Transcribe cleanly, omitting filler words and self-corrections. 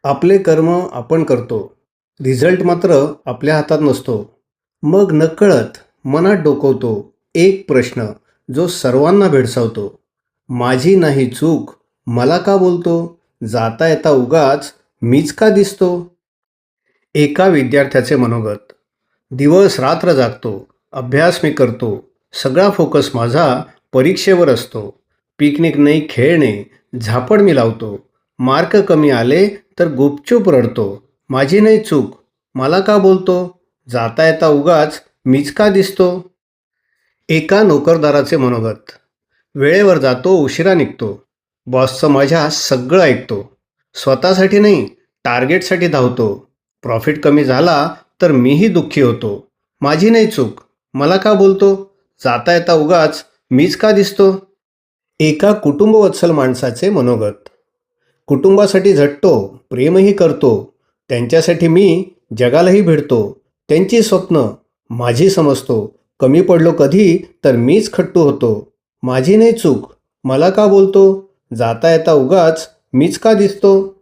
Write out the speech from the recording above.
आपले कर्म आपण करतो. रिझल्ट मात्र आपल्या हातात नसतो. मग नकळत मनात डोकवतो एक प्रश्न जो सर्वांना भेडसावतो. माझी नाही चूक, मला का बोलतो? जाता येता उगाच मीच का दिसतो? एका विद्यार्थ्याचे मनोगत. दिवस रात्र जागतो, अभ्यास मी करतो, सगळा फोकस माझा परीक्षेवर असतो. पिकनिक नाही खेळणे, झापड मी लावतो. मार्क कमी आले तर गुपचूप रडतो. माझी नाही चूक, मला का बोलतो? जाता येता उगाच मीच का दिसतो? एका नोकरदाराचे मनोगत. वेळेवर जातो, उशिरा निघतो. बॉसचं माझ्या सगळं ऐकतो. स्वतःसाठी नाही, टार्गेटसाठी धावतो. प्रॉफिट कमी झाला तर मीही दुःखी होतो. माझी नाही चूक, मला का बोलतो? जाता येता उगाच मीच का दिसतो? एका कुटुंबवत्सल माणसाचे मनोगत. कुटुंबासाठी झटतो, प्रेमही करतो. त्यांच्यासाठी मी जगालाही भिडतो. त्यांची स्वप्न माझी समजतो. कमी पडलो कधी तर मीच खट्टू होतो. माझी नाही चूक, मला का बोलतो? जाता येता उगाच मीच का दिसतो?